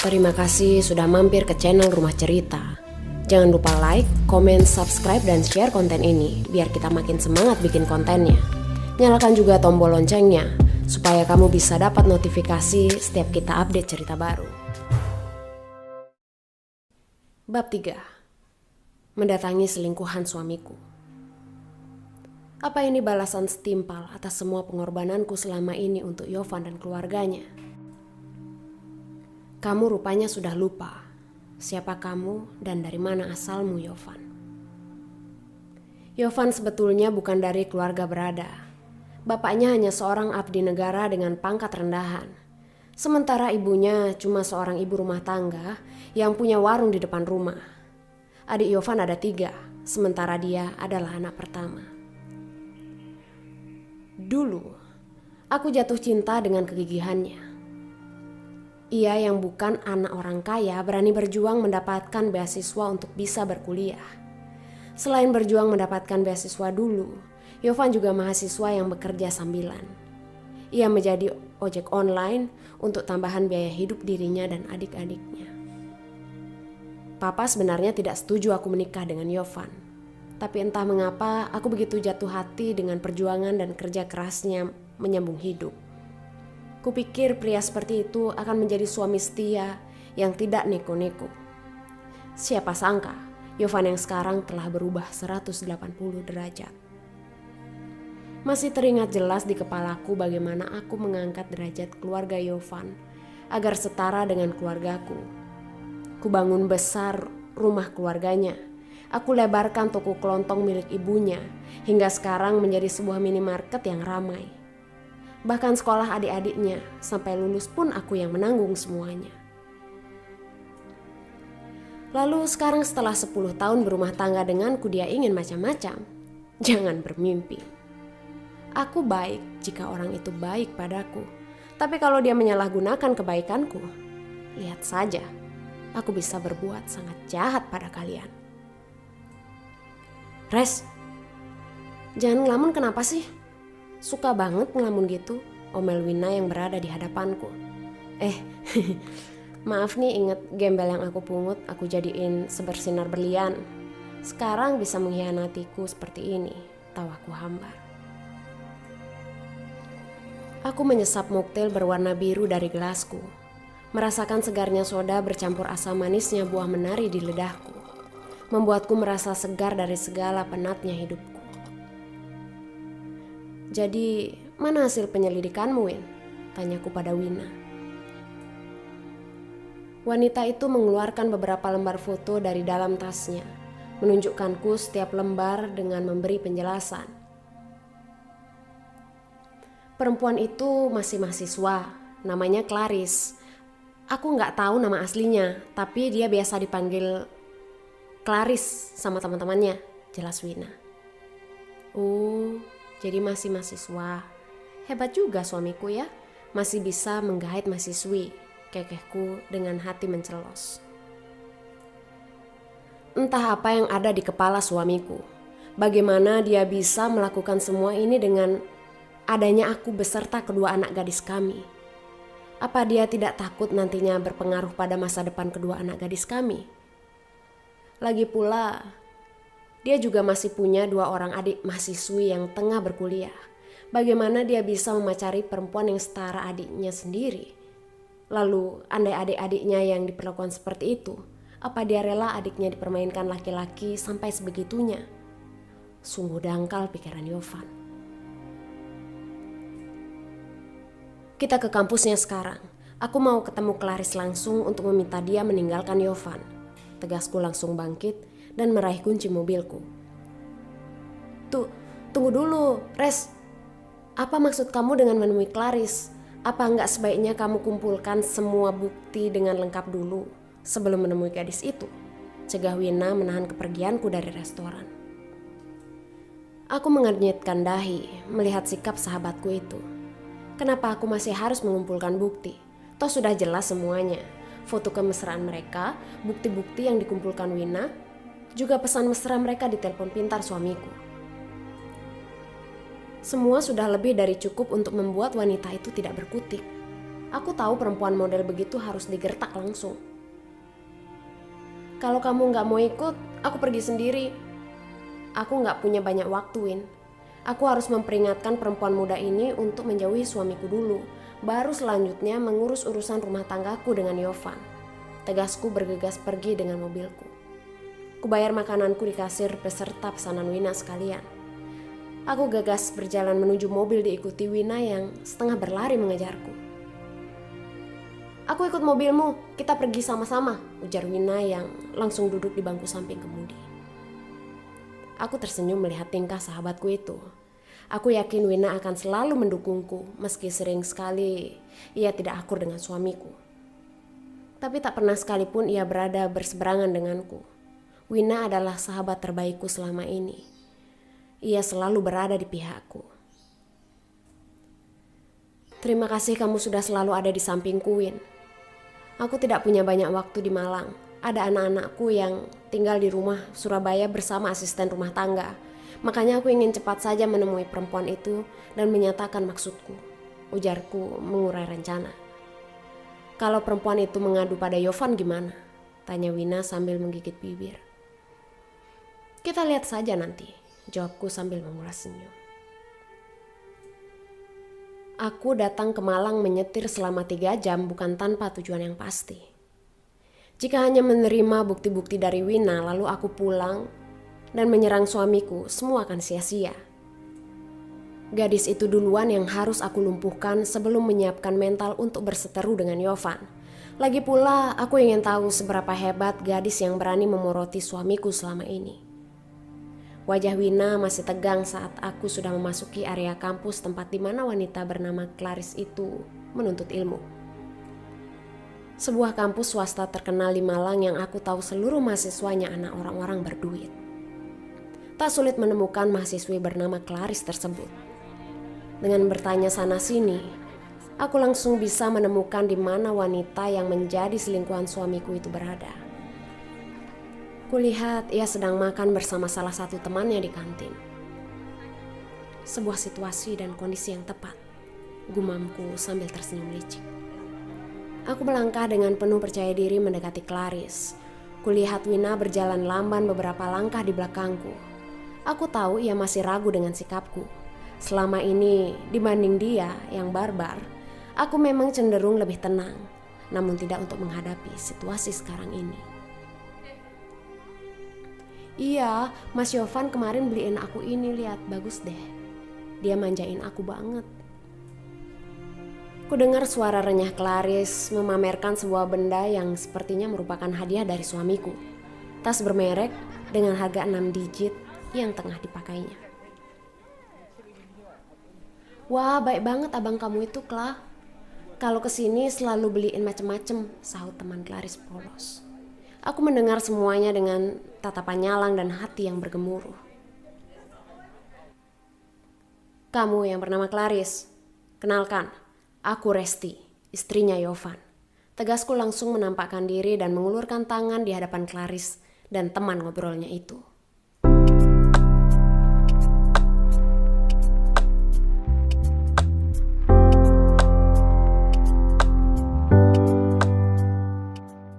Terima kasih sudah mampir ke channel Rumah Cerita. Jangan lupa like, komen, subscribe, dan share konten ini biar kita makin semangat bikin kontennya. Nyalakan juga tombol loncengnya supaya kamu bisa dapat notifikasi setiap kita update cerita baru. Bab 3. Mendatangi selingkuhan suamiku. Apa ini balasan setimpal atas semua pengorbananku selama ini untuk Yovan dan keluarganya? Kamu rupanya sudah lupa siapa kamu dan dari mana asalmu, Yovan. Yovan sebetulnya bukan dari keluarga berada. Bapaknya hanya seorang abdi negara dengan pangkat rendahan. Sementara ibunya cuma seorang ibu rumah tangga yang punya warung di depan rumah. Adik Yovan ada 3, sementara dia adalah anak pertama. Dulu, aku jatuh cinta dengan kegigihannya. Ia yang bukan anak orang kaya berani berjuang mendapatkan beasiswa untuk bisa berkuliah. Selain berjuang mendapatkan beasiswa dulu, Yovan juga mahasiswa yang bekerja sambilan. Ia menjadi ojek online untuk tambahan biaya hidup dirinya dan adik-adiknya. Papa sebenarnya tidak setuju aku menikah dengan Yovan. Tapi entah mengapa aku begitu jatuh hati dengan perjuangan dan kerja kerasnya menyambung hidup. Kupikir pria seperti itu akan menjadi suami setia yang tidak neko-neko. Siapa sangka, Yovan yang sekarang telah berubah 180 derajat. Masih teringat jelas di kepalaku bagaimana aku mengangkat derajat keluarga Yovan agar setara dengan keluargaku. Kubangun besar rumah keluarganya. Aku lebarkan toko kelontong milik ibunya hingga sekarang menjadi sebuah minimarket yang ramai. Bahkan sekolah adik-adiknya, sampai lulus pun aku yang menanggung semuanya. Lalu sekarang setelah 10 tahun berumah tangga denganku dia ingin macam-macam. Jangan bermimpi. Aku baik jika orang itu baik padaku. Tapi kalau dia menyalahgunakan kebaikanku, lihat saja, aku bisa berbuat sangat jahat pada kalian. Res, jangan ngelamun kenapa sih? Suka banget ngelamun gitu, omel Wina yang berada di hadapanku. Maaf nih, inget gembel yang aku pungut aku jadiin sebersinar berlian. Sekarang bisa mengkhianatiku seperti ini, tawaku hambar. Aku menyesap moktail berwarna biru dari gelasku. Merasakan segarnya soda bercampur asam manisnya buah menari di lidahku. Membuatku merasa segar dari segala penatnya hidupku. Jadi, mana hasil penyelidikanmu, Win? Tanyaku pada Wina. Wanita itu mengeluarkan beberapa lembar foto dari dalam tasnya, menunjukkanku setiap lembar dengan memberi penjelasan. Perempuan itu masih mahasiswa, namanya Clarice. Aku nggak tahu nama aslinya, tapi dia biasa dipanggil Clarice sama teman-temannya, jelas Wina. Oh, jadi masih mahasiswa. Hebat juga suamiku ya, masih bisa menggait mahasiswi, kekehku dengan hati mencelos. Entah apa yang ada di kepala suamiku. Bagaimana dia bisa melakukan semua ini dengan adanya aku beserta kedua anak gadis kami. Apa dia tidak takut nantinya berpengaruh pada masa depan kedua anak gadis kami? Lagi pula, dia juga masih punya 2 orang adik mahasiswi yang tengah berkuliah. Bagaimana dia bisa memacari perempuan yang setara adiknya sendiri? Lalu, andai adik-adiknya yang diperlakukan seperti itu, apa dia rela adiknya dipermainkan laki-laki sampai sebegitunya? Sungguh dangkal pikiran Yovan. Kita ke kampusnya sekarang. Aku mau ketemu Clarice langsung untuk meminta dia meninggalkan Yovan. Tegasku langsung bangkit dan meraih kunci mobilku. Tunggu dulu, Res. Apa maksud kamu dengan menemui Clarice? Apa enggak sebaiknya kamu kumpulkan semua bukti dengan lengkap dulu sebelum menemui gadis itu? Cegah Wina menahan kepergianku dari restoran. Aku mengernyitkan dahi melihat sikap sahabatku itu. Kenapa aku masih harus mengumpulkan bukti? Toh sudah jelas semuanya. Foto kemesraan mereka, bukti-bukti yang dikumpulkan Wina, juga pesan mesra mereka di telepon pintar suamiku. Semua sudah lebih dari cukup untuk membuat wanita itu tidak berkutik. Aku tahu perempuan model begitu harus digertak langsung. Kalau kamu nggak mau ikut, aku pergi sendiri. Aku nggak punya banyak waktu, Win. Aku harus memperingatkan perempuan muda ini untuk menjauhi suamiku dulu. Baru selanjutnya mengurus urusan rumah tanggaku dengan Yovan. Tegasku bergegas pergi dengan mobilku. Kubayar makananku di kasir beserta pesanan Wina sekalian. Aku gagas berjalan menuju mobil diikuti Wina yang setengah berlari mengejarku. Aku ikut mobilmu, kita pergi sama-sama, ujar Wina yang langsung duduk di bangku samping kemudi. Aku tersenyum melihat tingkah sahabatku itu. Aku yakin Wina akan selalu mendukungku meski sering sekali ia tidak akur dengan suamiku. Tapi tak pernah sekalipun ia berada berseberangan denganku. Wina adalah sahabat terbaikku selama ini. Ia selalu berada di pihakku. Terima kasih kamu sudah selalu ada di sampingku, Win. Aku tidak punya banyak waktu di Malang. Ada anak-anakku yang tinggal di rumah Surabaya bersama asisten rumah tangga. Makanya aku ingin cepat saja menemui perempuan itu dan menyatakan maksudku. Ujarku mengurai rencana. Kalau perempuan itu mengadu pada Yovan gimana? Tanya Wina sambil menggigit bibir. Kita lihat saja nanti, jawabku sambil mengulas senyum. Aku datang ke Malang menyetir selama 3 jam bukan tanpa tujuan yang pasti. Jika hanya menerima bukti-bukti dari Wina lalu aku pulang dan menyerang suamiku, semua akan sia-sia. Gadis itu duluan yang harus aku lumpuhkan sebelum menyiapkan mental untuk berseteru dengan Yovan. Lagi pula aku ingin tahu seberapa hebat gadis yang berani memoroti suamiku selama ini. Wajah Wina masih tegang saat aku sudah memasuki area kampus tempat di mana wanita bernama Clarice itu menuntut ilmu. Sebuah kampus swasta terkenal di Malang yang aku tahu seluruh mahasiswanya anak orang-orang berduit. Tak sulit menemukan mahasiswi bernama Clarice tersebut. Dengan bertanya sana-sini, aku langsung bisa menemukan di mana wanita yang menjadi selingkuhan suamiku itu berada. Kulihat ia sedang makan bersama salah satu temannya di kantin. Sebuah situasi dan kondisi yang tepat, gumamku sambil tersenyum licik. Aku melangkah dengan penuh percaya diri mendekati Clarice. Kulihat Wina berjalan lamban beberapa langkah di belakangku. Aku tahu ia masih ragu dengan sikapku. Selama ini dibanding dia yang barbar, aku memang cenderung lebih tenang. Namun tidak untuk menghadapi situasi sekarang ini. Iya, Mas Yovan kemarin beliin aku ini, lihat, bagus deh. Dia manjain aku banget. Kudengar suara renyah Clarice memamerkan sebuah benda yang sepertinya merupakan hadiah dari suamiku. Tas bermerek dengan harga 6 digit yang tengah dipakainya. Wah, baik banget abang kamu itu, Kla. Kalau kesini selalu beliin macem-macem, sahut teman Clarice polos. Aku mendengar semuanya dengan tatapan nyalang dan hati yang bergemuruh. Kamu yang bernama Clarice, kenalkan. Aku Resti, istrinya Yovan. Tegasku langsung menampakkan diri dan mengulurkan tangan di hadapan Clarice dan teman ngobrolnya itu.